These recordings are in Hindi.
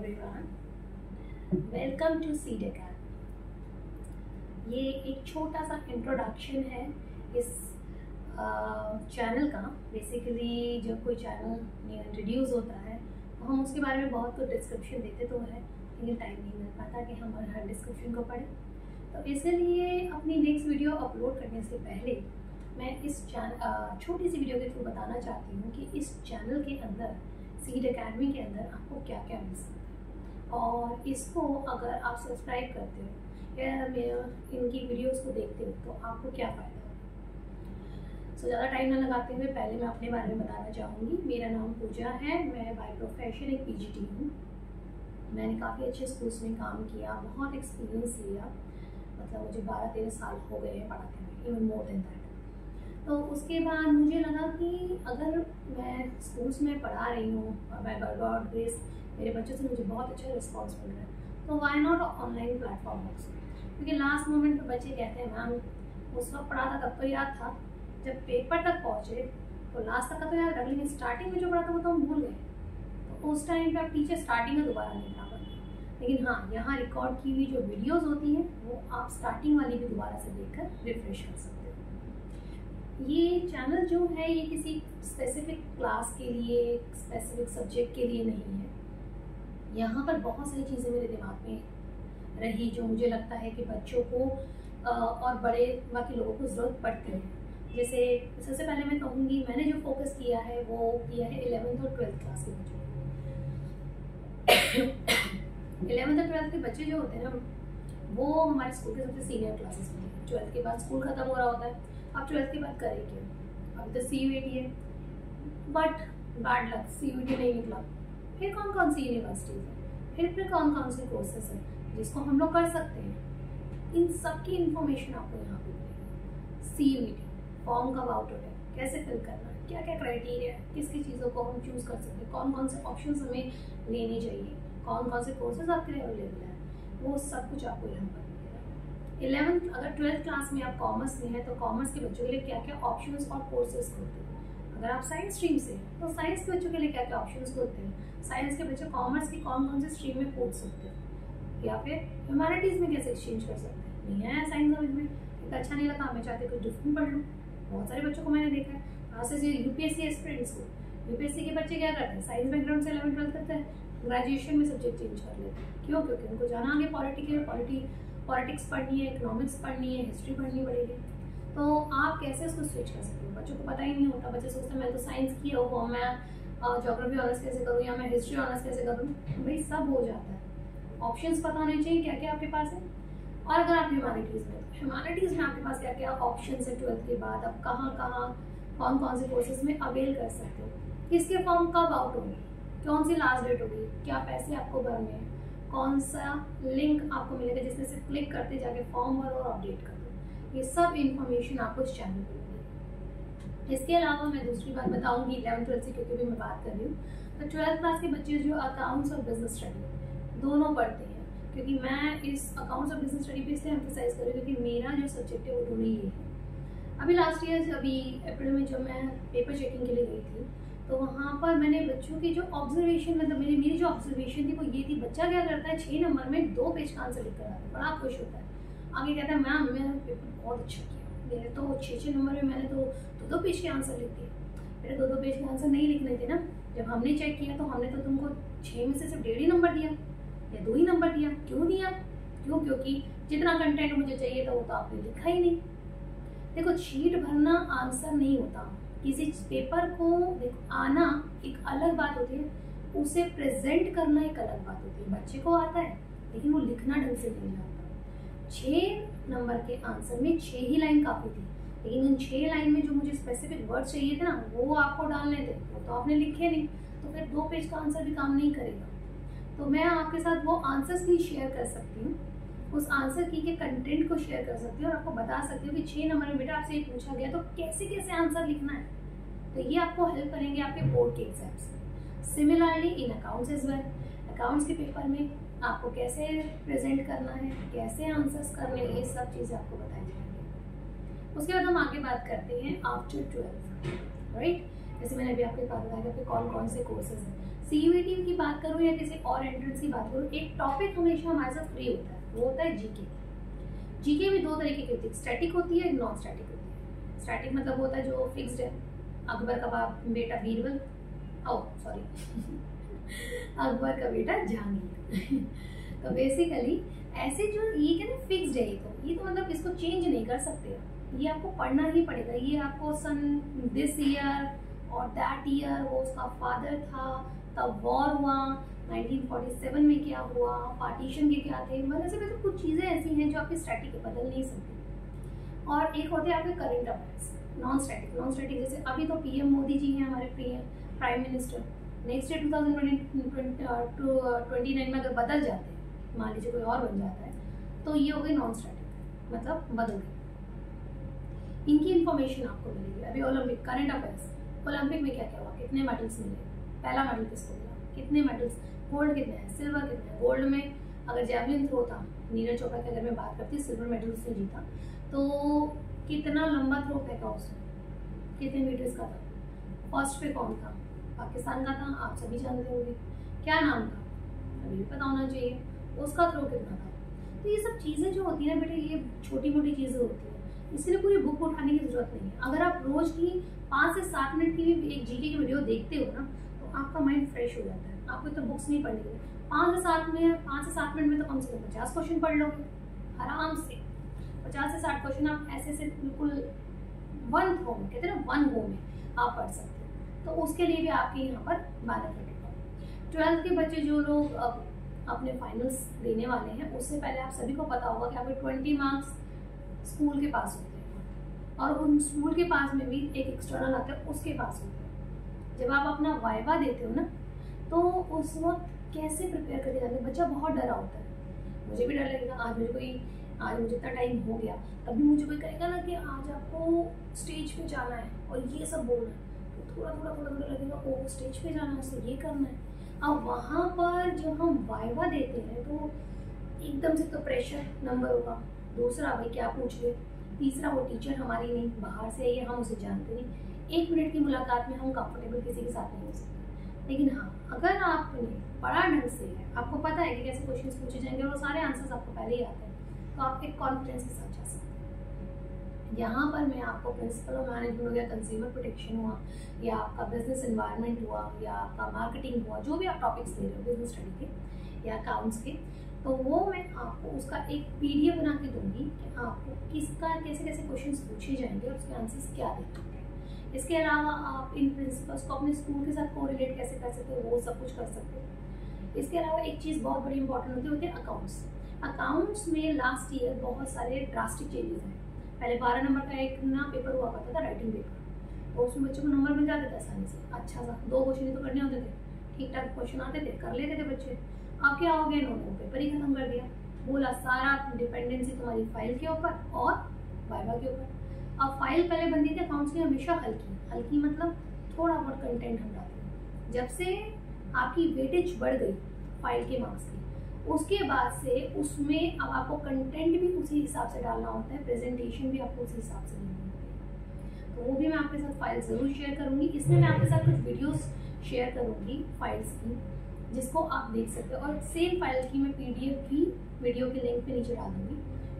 everyone, welcome to Seed academy. ये एक छोटा सा इंट्रोडक्शन है इस चैनल का। बेसिकली जब कोई चैनल न्यू इंट्रोड्यूस होता है तो हम उसके बारे में बहुत कुछ डिस्क्रिप्शन देते तो है, लेकिन टाइम नहीं मिल पाता कि हम हर डिस्क्रिप्शन को पढ़ें। तो इसलिए अपनी नेक्स्ट वीडियो अपलोड करने से पहले मैं इस चैनल छोटी सी वीडियो के थ्रू बताना चाहती हूँ कि इस चैनल के अंदर सीड अकेडमी के अंदर आपको क्या क्या मिल सकता है, और इसको अगर आप सब्सक्राइब करते हो या इनकी वीडियोस को देखते हो तो आपको क्या फ़ायदा होगा। सो ज़्यादा टाइम ना लगाते हुए पहले मैं अपने बारे में बताना चाहूँगी। मेरा नाम पूजा है, मैं बाय प्रोफेशन एक पीजीटी हूँ। मैंने काफ़ी अच्छे स्कूल्स में काम किया, बहुत एक्सपीरियंस लिया, मतलब मुझे 12-13 साल हो गए हैं पढ़ाते हुए, इवन मोर देन दैट। तो उसके बाद मुझे लगा कि अगर मैं स्कूल्स में पढ़ा रही हूँ और बाय गॉड ग्रेस मेरे बच्चों से मुझे बहुत अच्छा रिस्पॉन्स मिल रहा है, तो why not online platform also. क्योंकि लास्ट मोमेंट पर बच्चे कहते हैं मैम उस वक्त पढ़ा था तब तो याद था, जब पेपर तक पहुँचे तो लास्ट तक का तो याद रख, लेकिन स्टार्टिंग में जो पढ़ा था वो तो हम भूल गए। तो उस टाइम पर आप टीचर स्टार्टिंग में दोबारा नहीं पढ़ा पाते, लेकिन हाँ, यहाँ रिकॉर्ड की हुई जो वीडियोज़ होती हैं वो आप स्टार्टिंग वाली भी दोबारा से देखकर रिफ्रेश कर सकते हो। ये चैनल जो है ये किसी स्पेसिफिक क्लास के लिए, स्पेसिफिक सब्जेक्ट के लिए नहीं है। यहाँ पर बहुत सारी चीज़ें मेरे दिमाग में रही जो मुझे लगता है कि बच्चों को और बड़े बाकी लोगों को ज़रूरत पड़ती है। जैसे सबसे पहले मैं कहूँगी, मैंने जो फोकस किया है वो किया है 11th और 12th क्लास के बच्चों को। 11th और 12th के बच्चे जो होते हैं ना, वो हमारे स्कूल के सबसे सीनियर क्लासेस में हैं। 12th के बाद स्कूल खत्म हो रहा होता है, अब 12th के बाद करें क्या? अब तो CUET है, बट बैड लक CUET नहीं निकला। फिर कौन कौन सी यूनिवर्सिटीज़ है, फिर कौन कौन से कोर्सेस हैं जिसको हम लोग कर सकते हैं, इन सब की इन्फॉर्मेशन आपको यहाँ पे मिलेगी। CUET फॉर्म कब आउट हो है, कैसे फिल करना है, क्या क्या क्राइटेरिया है, किस किस चीज़ों को हम चूज़ कर सकते हैं, कौन कौन से ऑप्शन हमें लेने चाहिए, कौन कौन से कोर्सेज आपके लिए अवेलेबल है, वो सब कुछ आपको यहाँ पर 11th अगर 12th क्लास में आप कॉमर्स में हैं तो कॉमर्स के बच्चों के लिए क्या क्या ऑप्शंस और कोर्सेज होते हैं। अगर आप साइंस स्ट्रीम से हैं तो साइंस के बच्चों के लिए क्या क्या ऑप्शंस होते हैं, साइंस के बच्चे कॉमर्स की कौन कौन से स्ट्रीम में पूछ सकते हैं, या फिर ह्यूमैनिटीज़ में कैसे एक्सचेंज कर सकते हैं। नहीं है साइंस समझ में एक अच्छा नहीं लगा, मैं चाहती कुछ डिफरेंट पढ़ लूँ। बहुत सारे बच्चों को मैंने देखा है, खास से UPSC एस्पिरेंट्स को, UPSC के बच्चे क्या करते हैं, साइंस बैकग्राउंड से 11th-12th करते हैं, ग्रेजुएशन में सब्जेक्ट चेंज कर लेते हैं। क्यों? क्योंकि उनको जाना आगे पॉलिटिक्स पढ़नी है, इकोनॉमिक्स पढ़नी है, हिस्ट्री पढ़नी पड़ेगी। तो आप कैसे उसको स्विच कर सकते हो? बच्चों को पता ही नहीं होता, बच्चे सोचते हैं मैं तो साइंस की हो, मैं ज्योग्राफी ऑनर्स कैसे करूँ या मैं हिस्ट्री ऑनर्स कैसे करूँ। भाई सब हो जाता है, ऑप्शंस पता होने चाहिए क्या क्या आपके पास है। और अगर आप ह्यूमैनिटीज़ में, तो ह्यूमैनिटीज़ में आपके पास क्या क्या ऑप्शन है 12th के बाद, आप कहाँ कौन कौन से कोर्सेज में अवेल कर सकते हो, किसके फॉर्म कब आउट होंगे, कौन सी लास्ट डेट होगी, क्या पैसे आपको भरने हैं, कौन सा लिंक आपको मिलेगा जिसमें से क्लिक करते जाके फॉर्म भरो और अपडेट कर दो। ये सब इन्फॉर्मेशन आपको इस चैनल पे मिलेगी। इसके अलावा मैं दूसरी बात बताऊंगी 11th-12th से, क्योंकि भी मैं बात कर रही हूँ, तो 12th क्लास के बच्चे जो अकाउंट्स और बिजनेस स्टडी दोनों पढ़ते हैं, क्योंकि मैं इस अकाउंट्स और बिजनेस स्टडी पे इसलिए एम्फोसाइज कर रही हूँ क्योंकि मेरा जो सब्जेक्ट है वो दोनों ही है। अभी लास्ट ईयर अभी अप्रैल में जब मैं पेपर चेकिंग के लिए गई थी तो वहाँ पर मैंने बच्चों की जो ऑब्जर्वेशन, मतलब मेरी जो ऑब्जर्वेशन थी वो ये थी, बच्चा क्या करता है 6 नंबर में 2 पेज का आंसर लिख कर आता है, बड़ा खुश होता है, आगे कहता है मैम मैंने पेपर बहुत अच्छा किया, मेरे तो 6 नंबर में मैंने तो 2 पेज के आंसर लिख दिए। मेरे 2 पेज के आंसर नहीं लिखने थे ना, जब हमने चेक किया तो हमने तो तुमको 6 में से सिर्फ 1.5 ही नंबर दिया या 2 ही नंबर दिया। क्यों दिया? क्योंकि जितना कंटेंट मुझे चाहिए था वो तो आपने लिखा ही नहीं। देखो, शीट भरना आंसर नहीं होता, किसी पेपर को आना एक अलग बात होती है, उसे प्रेजेंट करना एक अलग बात होती है। बच्चे को आता है लेकिन वो लिखना ढंग से नहीं आता। 6 नंबर के आंसर में 6 ही लाइन काफ़ी थी, लेकिन उन 6 लाइन में जो मुझे स्पेसिफिक वर्ड चाहिए थे ना वो आपको डालने थे, वो तो आपने लिखे नहीं, तो फिर 2 पेज का आंसर भी काम नहीं करेगा। तो मैं आपके साथ वो आंसर्स भी शेयर कर सकती हूँ, उस आंसर की के कंटेंट को शेयर कर सकती हूँ और आपको बता सकती हूँ कि 6 नंबर में बेटा आपसे ये पूछा गया तो कैसे कैसे आंसर लिखना है। तो ये आपको हेल्प करेंगे आपके बोर्ड के एग्जाम्स में। Similarly in accounts as well, accounts के पेपर में आपको कैसे प्रेजेंट करना है, कैसे आंसर्स करने हैं, ये सब चीज़ें आपको बताई जाएंगी। उसके बाद हम आगे बात करते हैं आफ्टर 12th, राइट। जैसे मैंने अभी आपको बात बताया कि कौन कौन से कोर्सेज हैं। सीयूईटी की बात करूँ या किसी और एंट्रेंस की बात करूँ, एक टॉपिक हमेशा हमारे साथ फ्री होता है, वो होता है जीके। जीके भी दो तरीके की होती है, स्टैटिक होती है, नॉन स्टैटिक होती है। स्टैटिक मतलब होता है जो फिक्स्ड है, अकबर का बाप बेटा बीरबल, अकबर का बेटा जहांगीर। तो बेसिकली ऐसे जो ये क्या ना फिक्स्ड है, ये तो मतलब इसको चेंज नहीं कर सकते, ये आपको पढ़ना ही पड़ेगा। ये आपको सन दिस ईयर और दैट ईयर, वो उसका फादर था, तब वॉर हुआ, 1947 में क्या हुआ, पार्टीशन के क्या थे, मतलब ऐसे तो कुछ चीज़ें ऐसी हैं जो आपकी स्टैटिक है, बदल नहीं सकती। और एक होते हैं आपके current affairs, non static. Non static जैसे अभी तो पीएम मोदी जी हैं हमारे प्राइम मिनिस्टर, नेक्स्ट ईयर 2029 में अगर बदल जाते हैं, मान लीजिए कोई और बन जाता है, तो ये हो गई नॉन स्टैटिक, मतलब बदल गई। इनकी इंफॉर्मेशन आपको मिलेगी। अभी ओलंपिक करंट अफेयर्स, ओलंपिक में क्या क्या हुआ, कितने मेडल्स मिले, पहला मेडल किसको मिला, कितने मेडल्स, गोल्ड कितने हैं, सिल्वर कितने हैं। गोल्ड में अगर जैवलिन थ्रो था, नीरज चोपड़ा की अगर मैं बात करती, सिल्वर मेडल उसने जीता, तो कितना लंबा थ्रो फेंका उसने, कितने मीटर्स का था, फर्स्ट पे कौन था, पाकिस्तान का था, आप सभी जानते होंगे, क्या नाम था, अभी भी पता होना चाहिए, उसका थ्रो कितना था। तो ये सब चीज़ें जो होती हैं बेटे, ये छोटी मोटी चीज़ें होती हैं, इसलिए पूरी बुक उठाने की जरूरत नहीं है। अगर आप रोज की 5 से 7 मिनट की भी एक जीके की वीडियो देखते हो ना, तो आपका माइंड फ्रेश हो जाता है। आपको तो बुक्स नहीं पढ़नी है, 5 से 7 मिनट में तो कम से कम 50 क्वेश्चन पढ़ लोगे आराम से। 50 से 60 क्वेश्चन आप ऐसे ऐसे बिल्कुल वन गो में, कहते हैं ना, वन गो में आप पढ़ सकते हो। तो उसके लिए भी आपके यहाँ पर बेनिफिट होगा। 12th के बच्चे जो लोग अपने फाइनल्स देने वाले हैं, उससे पहले आप सभी को पता होगा कि आपके 20 मार्क्स स्कूल के पास होते हैं, और उन स्कूल के पास में भी एक एक्सटर्नल आता है, उसके पास होते हैं। जब आप अपना वाइवा देते हो ना, तो उस वक्त कैसे प्रिपेयर करके जाते हैं, बच्चा बहुत डरा होता है। मुझे भी डर लगेगा, आज मुझे इतना टाइम हो गया, तभी मुझे कोई कहेगा ना कि आज आपको स्टेज पे जाना है और ये सब बोलना है, तो थोड़ा लगेगा, ओ स्टेज पे जाना है, उससे ये करना है। अब वहाँ पर जब हम वाइवा देते हैं तो एकदम से तो प्रेशर नंबर होगा, दूसरा भाई क्या पूछ ले, तीसरा वो टीचर हमारी नहीं, बाहर से है, हम उसे जानते नहीं, 1 मिनट की मुलाकात में हम कंफर्टेबल किसी के साथ नहीं हो सकते। लेकिन हाँ, अगर आपने बड़ा ढंग से है, आपको पता है कि कैसे क्वेश्चंस पूछे जाएंगे और वो सारे आंसर्स आपको पहले ही आते हैं, तो आप एक कॉन्फिडेंस के साथ जा सकते हैं। यहाँ पर मैं आपको प्रिंसिपल ऑफ मैनेजमेंट हो, या कंज्यूमर प्रोटेक्शन हुआ, या आपका बिजनेस एनवायरनमेंट हुआ, या आपका मार्केटिंग हुआ, जो भी आप टॉपिक्स ले रहे हो बिजनेस स्टडी के या अकाउंट्स के, तो वो मैं आपको उसका एक पीडीएफ बना के दूंगी कि आपको किसका कैसे कैसे क्वेश्चंस पूछे जाएंगे और उसके आंसर्स क्या देखेंगे। इसके अलावा आप इन प्रिंसिपल्स को अपने स्कूल के साथ कोरिलेट कैसे कर सकते हो, वो सब कुछ कर सकते हो। इसके अलावा एक चीज़ बहुत बड़ी इंपॉर्टेंट होती है अकाउंट्स। अकाउंट्स में लास्ट ईयर बहुत सारे ड्रास्टिक चेंजेस हैं। पहले 12 नंबर का एक ना पेपर हुआ करता था, राइटिंग पेपर, तो उसमें बच्चों को नंबर मिल जाते थे आसानी से, अच्छा सा 2 क्वेश्चन ही तो करने होते थे, ठीक ठाक क्वेश्चन आते थे, कर लेते थे बच्चे। अब क्या हो गया, इन्होंने पेपर ही खत्म कर दिया, बोला सारा डिपेंडेंसी तुम्हारी फाइल के ऊपर और वाइवा के ऊपर। अब फाइल पहले बनती थी अकाउंट्स की हमेशा हल्की मतलब थोड़ा बहुत कंटेंट हम डालते हैं। जब से आपकी वेटेज बढ़ गई फाइल के मार्क्स की, उसके बाद से उसमें अब आपको कंटेंट भी उसी हिसाब से डालना होता है, प्रेजेंटेशन भी आपको उसी हिसाब से देनी होती है। तो वो भी मैं आपके साथ फाइल ज़रूर शेयर करूँगी। इसमें मैं आपके साथ कुछ वीडियोस शेयर करूँगी फाइल्स की, जिसको आप देख सकते हो, और सेम फाइल की मैं पीडीएफ भी वीडियो के लिंक पे नीचे डाल दूँगी,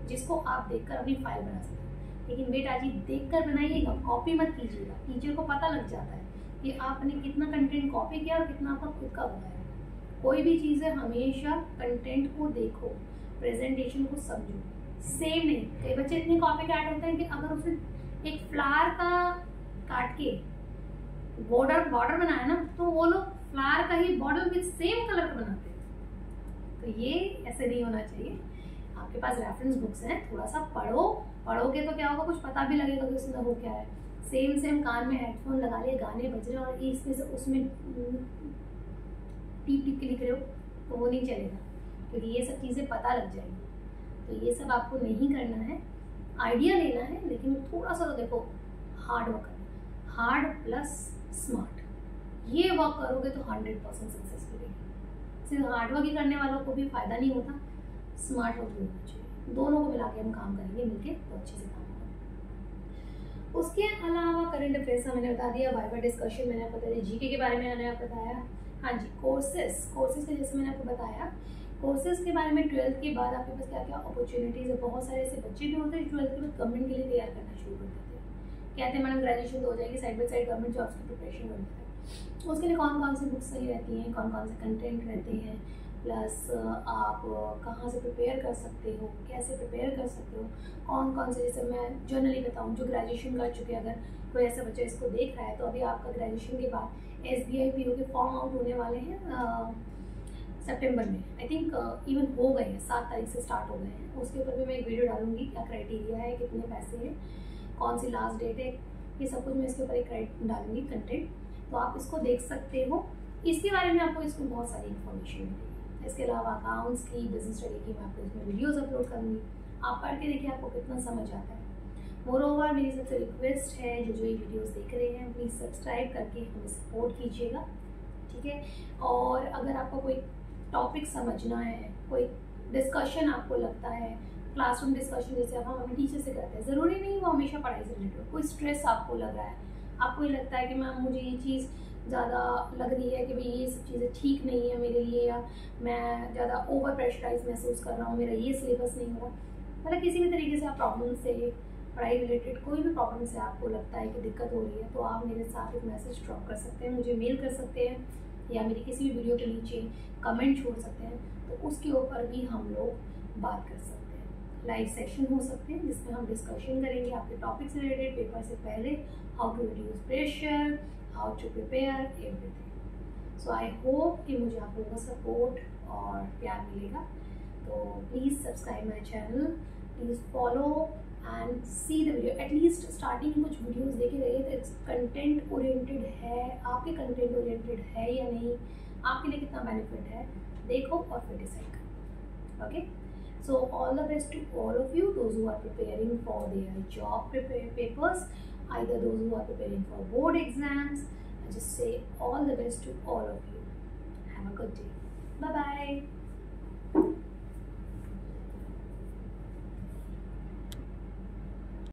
जिसको आप देखकर अपनी फाइल बना सकते हैं। लेकिन बेटा जी देखकर बनाइएगा, कॉपी मत कीजिएगा। टीचर को पता लग जाता है कि आपने कितना कंटेंट कॉपी किया और कितना आपका खुद का बनाया। कोई भी चीज़ है हमेशा कंटेंट को देखो, प्रेजेंटेशन को समझो। सेम नहीं, कई बच्चे इतने कॉपी कैट होते हैं कि अगर उसने एक फ्लावर का काट के बॉर्डर बनाया ना, तो वो लोग फ्लावर का ही बॉर्डर विद सेम कलर का बनाते हैं। तो ये ऐसे नहीं होना चाहिए। आपके पास रेफरेंस बुक्स हैं, थोड़ा सा पढ़ोगे तो क्या होगा, कुछ पता भी लगेगा कि उसमें वो क्या है। सेम कान में हेडफोन लगा लिए, गाने बज रहे हैं और इसमें से उसमें टीप के लिख रहे हो, तो वो नहीं चलेगा, क्योंकि ये सब चीज़ें पता लग जाएंगी। तो ये सब आपको नहीं करना है, आइडिया लेना है, लेकिन थोड़ा सा तो देखो हार्ड वर्क करना, हार्ड प्लस स्मार्ट, ये वर्क करोगे तो 100% सक्सेसफुल रहेगी। सिर्फ हार्ड वर्क ही करने वालों को भी फायदा नहीं होता, स्मार्ट वर्क भी होना चाहिए। दोनों को मिला के हम काम करेंगे मिलके, तो अच्छे से काम होगा। उसके अलावा करंट अफेयर्स मैंने बता दिया, वाइवा डिस्कशन मैंने आपको बता दिया, जीके के बारे में मैंने आपको बताया। हाँ जी, कोर्सेज के जैसे मैंने आपको बताया, कोर्सेज के बारे में 12th के बाद आपके पास क्या क्या अपॉर्चुनिटीज़ है। बहुत सारे ऐसे बच्चे भी होते हैं 12th के बाद गवर्नमेंट के लिए तैयार करना शुरू कर देते हैं, कहते हैं मैडम ग्रेजुएशन तो हो जाएगी, side by side government jobs की प्रिपरेशन करते हैं। उसके लिए कौन कौन सी बुक्स सही रहती हैं, कौन कौन से कंटेंट रहते हैं, प्लस आप कहाँ से प्रिपेयर कर सकते हो, कैसे प्रिपेयर कर सकते हो, कौन कौन से, जैसे मैं जनरली बताऊँ जो ग्रेजुएशन कर चुके, अगर कोई ऐसा बच्चा इसको देख रहा है तो अभी आपका ग्रेजुएशन के बाद SBI PO के फॉर्म आउट होने वाले हैं सितंबर में, आई थिंक इवन हो गए हैं, 7 तारीख से स्टार्ट हो गए हैं। उसके ऊपर भी मैं एक वीडियो डालूंगी, क्या क्राइटेरिया है, कितने पैसे हैं, कौन सी लास्ट डेट है, ये सब कुछ मैं इसके ऊपर एक डालूंगी कंटेंट, तो आप इसको देख सकते हो। इसके बारे में आपको इसमें बहुत सारी इन्फॉर्मेशन मिलेगी। इसके अलावा अकाउंट्स की, बिजनेस स्टडी की मैं आपको इसमें वीडियोज़ अपलोड करूँगी, आप पढ़ के देखिए आपको कितना समझ आता है। मोरोवर मेरी सबसे रिक्वेस्ट है, जो ये वीडियोस देख रहे हैं प्लीज़ सब्सक्राइब करके हमें सपोर्ट कीजिएगा, ठीक है। और अगर आपको कोई टॉपिक समझना है, कोई डिस्कशन आपको लगता है, क्लासरूम डिस्कशन जैसे अब हम अपने टीचर से करते हैं, ज़रूरी नहीं वो हमेशा पढ़ाई से रिलेटेड, कोई स्ट्रेस आपको लग रहा है, आपको ये लगता है कि मैम मुझे ये चीज़ ज़्यादा लग रही है कि भाई ये सब चीज़ें ठीक नहीं है मेरे लिए, या मैं ज़्यादा ओवर प्रेशराइज महसूस कर रहा हूँ, मेरा ये सिलेबस नहीं हो रहा, मतलब किसी भी तरीके से आप प्रॉब्लम से, पढ़ाई रिलेटेड कोई भी प्रॉब्लम से आपको लगता है कि दिक्कत हो रही है, तो आप मेरे साथ एक मैसेज ड्रॉप कर सकते हैं, मुझे मेल कर सकते हैं, या मेरी किसी भी वीडियो के नीचे कमेंट छोड़ सकते हैं, तो उसके ऊपर भी हम लोग बात कर सकते हैं। लाइव सेशन हो सकते हैं जिसमें हम डिस्कशन करेंगे आपके टॉपिक से रिलेटेड, पेपर से पहले, how to reduce pressure, how to prepare everything. So I hope कि मुझे आप लोगों का सपोर्ट और प्यार मिलेगा, तो please subscribe my channel, please follow and see the video. At least starting कुछ वीडियोस देखे रहिए, तो कंटेंट ओरिएंटेड है, आपके कंटेंट ओरिएंटेड है या नहीं, आपके लिए कितना बेनिफिट है, देखो और फिर डिसाइड करो। Okay, so all the best to all of you, those who are preparing for their job papers, either those who are preparing for board exams. I just say all the best to all of you. Have a good day. Bye bye.